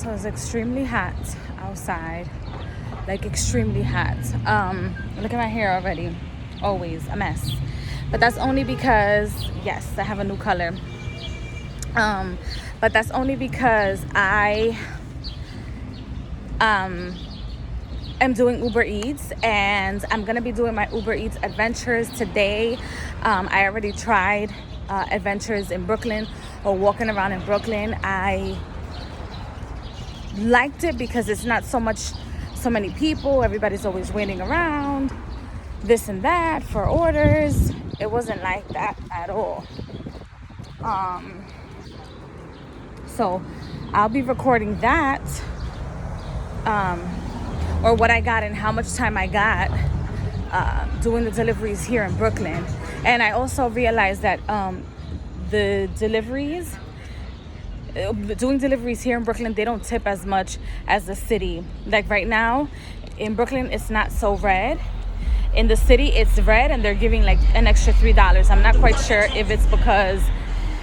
So it's extremely hot outside, like extremely hot. Look at my hair already, always a mess. But that's only because, yes, I have a new color. But that's only because I am doing Uber Eats, and I'm gonna be doing my Uber Eats adventures today. I already tried adventures in Brooklyn, or walking around in Brooklyn. I liked it because it's not so many people. Everybody's always waiting around, this and that for orders. It wasn't like that at all. So I'll be recording that, or what I got and how much time I got doing the deliveries here in Brooklyn. And I also realized that the deliveries, doing deliveries here in Brooklyn, they don't tip as much as the city. Like right now in Brooklyn, it's not so red. In the city, it's red, and they're giving like an extra $3. I'm not quite sure if it's because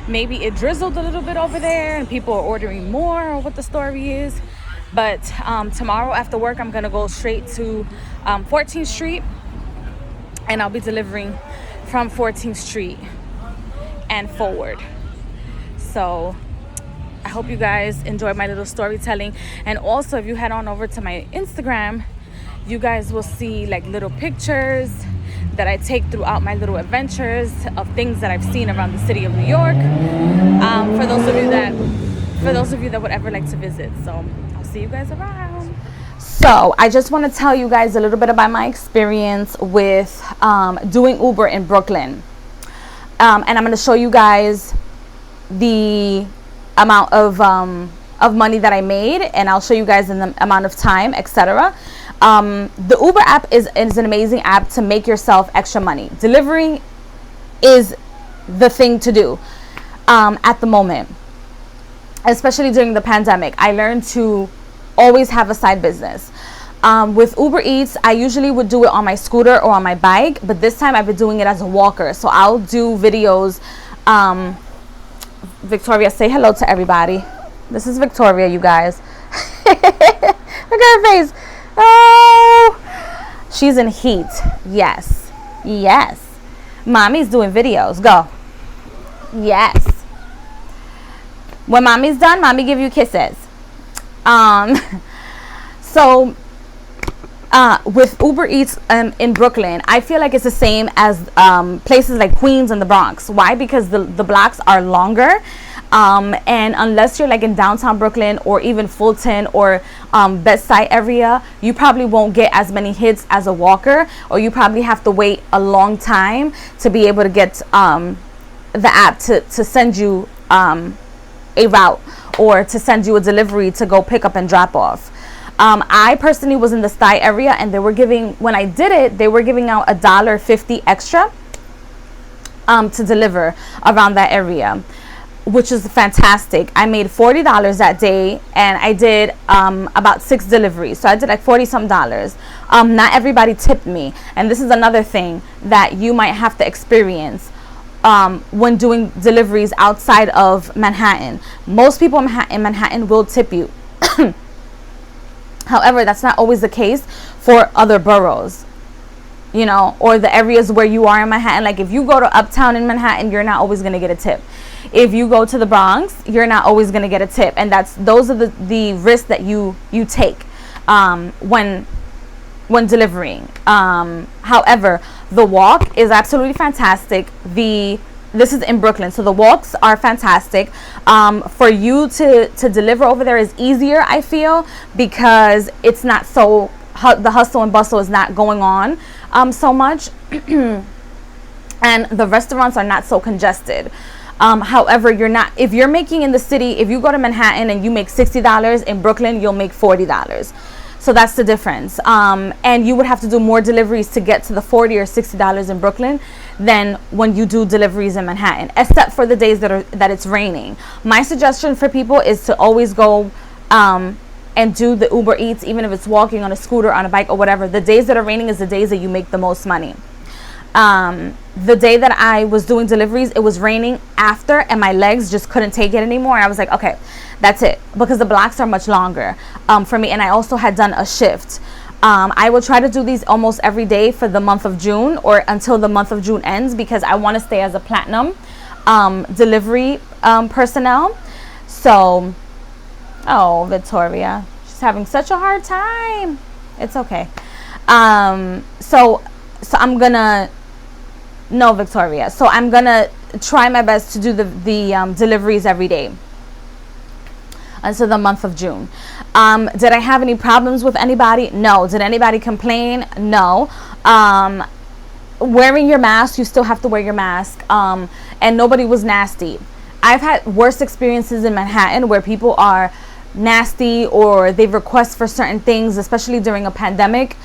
maybe it drizzled a little bit over there and people are ordering more, or what the story is. But tomorrow after work, I'm gonna go straight to 14th Street, and I'll be delivering from 14th Street and forward. So I hope you guys enjoyed my little storytelling. And also, if you head on over to my Instagram, you guys will see like little pictures that I take throughout my little adventures of things that I've seen around the city of New York, for those of you that would ever like to visit. So I'll see you guys around. So I just want to tell you guys a little bit about my experience with doing Uber in Brooklyn, and I'm going to show you guys the amount of money that I made, and I'll show you guys in the amount of time, etc. The Uber app is an amazing app to make yourself extra money. Delivering is the thing to do at the moment, especially during the pandemic. I learned to always have a side business. With Uber Eats, I usually would do it on my scooter or on my bike, but this time I've been doing it as a walker. So I'll do videos. Victoria, say hello to everybody. This is Victoria, you guys. Look at her face. Oh, she's in heat. Yes. Mommy's doing videos. Go. Yes. When mommy's done, mommy give you kisses. So with Uber Eats in Brooklyn, I feel like it's the same as places like Queens and the Bronx. Why? Because the blocks are longer, and unless you're like in downtown Brooklyn or even Fulton or Bed-Stuy area, you probably won't get as many hits as a walker, or you probably have to wait a long time to be able to get the app to send you a route, or to send you a delivery to go pick up and drop off. I personally was in the Stuy area, and they were giving, when I did it, they were giving out $1.50 extra to deliver around that area, which is fantastic. I made $40 that day, and I did about 6 deliveries. So I did like 40 some dollars. Not everybody tipped me, and this is another thing that you might have to experience when doing deliveries outside of Manhattan. Most people in Manhattan will tip you. However, that's not always the case for other boroughs, you know, or the areas where you are in Manhattan. Like if you go to Uptown in Manhattan, you're not always going to get a tip. If you go to the Bronx, you're not always going to get a tip. And those are the risks that you take when delivering. However, the walk is absolutely fantastic. This is in Brooklyn, so the walks are fantastic. For you to deliver over there is easier, I feel, because it's not so, the hustle and bustle is not going on so much, and the restaurants are not so congested. However, if you're making in the city, if you go to Manhattan and you make $60, in Brooklyn you'll make $40. So that's the difference. And you would have to do more deliveries to get to the $40 or $60 in Brooklyn than when you do deliveries in Manhattan, except for the days that it's raining. My suggestion for people is to always go and do the Uber Eats, even if it's walking on a scooter, on a bike, or whatever. The days that are raining is the days that you make the most money. The day that I was doing deliveries, it was raining after, and my legs just couldn't take it anymore. And I was like, okay, that's it, because the blocks are much longer for me. And I also had done a shift. I will try to do these almost every day for the month of June, or until the month of June ends, because I want to stay as a platinum delivery personnel. So, oh, Victoria, she's having such a hard time. It's okay. So I'm gonna, no, Victoria. So I'm gonna try my best to do the deliveries every day until the month of June. Did I have any problems with anybody? No. Did anybody complain? No. Wearing your mask, you still have to wear your mask. And nobody was nasty. I've had worse experiences in Manhattan where people are nasty, or they request for certain things, especially during a pandemic.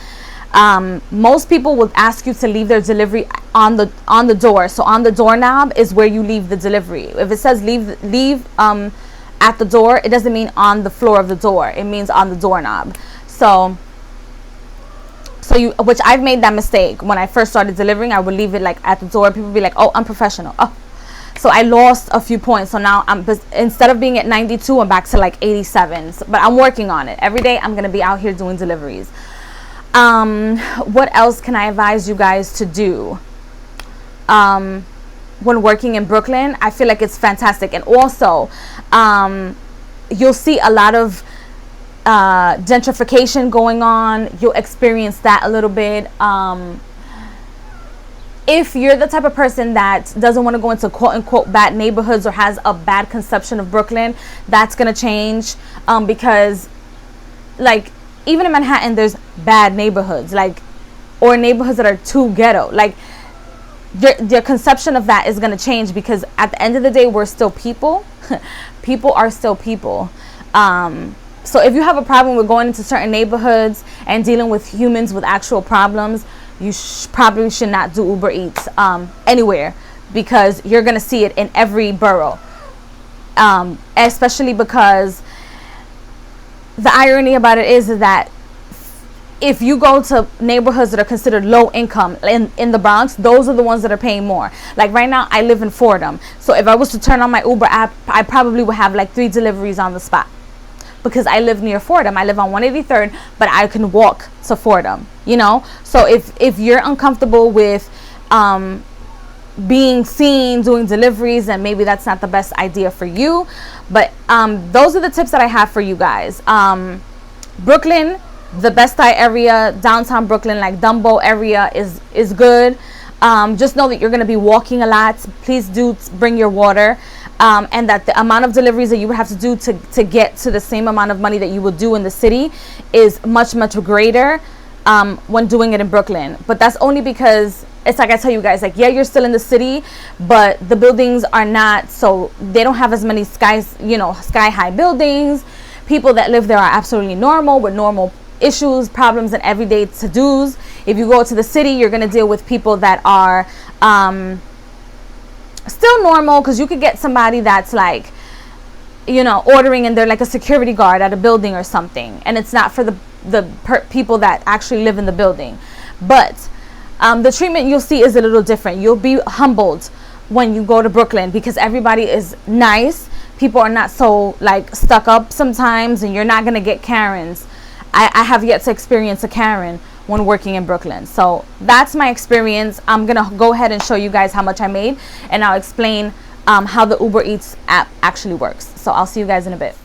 Most people will ask you to leave their delivery on the door. So on the doorknob is where you leave the delivery. If it says leave at the door, it doesn't mean on the floor of the door. It means on the doorknob. So which I've made that mistake. When I first started delivering, I would leave it like at the door. People would be like, oh, unprofessional. Oh. So I lost a few points. So now instead of being at 92, I'm back to like 87. But I'm working on it. Every day I'm going to be out here doing deliveries. What else can I advise you guys to do? When working in Brooklyn, I feel like it's fantastic. And also, you'll see a lot of gentrification going on. You'll experience that a little bit. If you're the type of person that doesn't want to go into quote unquote bad neighborhoods, or has a bad conception of Brooklyn, that's going to change, because like even in Manhattan, there's bad neighborhoods, like, or neighborhoods that are too ghetto. Like your conception of that is going to change, because at the end of the day, we're still people. People are still people. So if you have a problem with going into certain neighborhoods and dealing with humans with actual problems, you probably should not do Uber Eats anywhere, because you're going to see it in every borough. Especially because the irony about it is that if you go to neighborhoods that are considered low income in the Bronx, those are the ones that are paying more. Like right now, I live in Fordham. So if I was to turn on my Uber app, I probably would have like 3 deliveries on the spot, because I live near Fordham. I live on 183rd, but I can walk to Fordham, you know? So if you're uncomfortable with being seen doing deliveries, and maybe that's not the best idea for you. But those are the tips that I have for you guys. Brooklyn, the Best Eye area, downtown Brooklyn, like Dumbo area is good. Just know that you're going to be walking a lot. Please do bring your water. And that the amount of deliveries that you would have to do to get to the same amount of money that you would do in the city is much, much greater when doing it in Brooklyn. But that's only because it's like I tell you guys, like, yeah, you're still in the city, but the buildings are not, so they don't have as many sky high buildings. People that live there are absolutely normal, with normal issues, problems, and everyday to-dos. If you go to the city, you're going to deal with people that are still normal, because you could get somebody that's like, ordering, and they're like a security guard at a building or something, and it's not for the people that actually live in the building. But the treatment you'll see is a little different. You'll be humbled when you go to Brooklyn, because everybody is nice. People are not so like stuck up sometimes, and you're not going to get Karens. I have yet to experience a Karen when working in Brooklyn. So that's my experience. I'm going to go ahead and show you guys how much I made, and I'll explain how the Uber Eats app actually works. So I'll see you guys in a bit.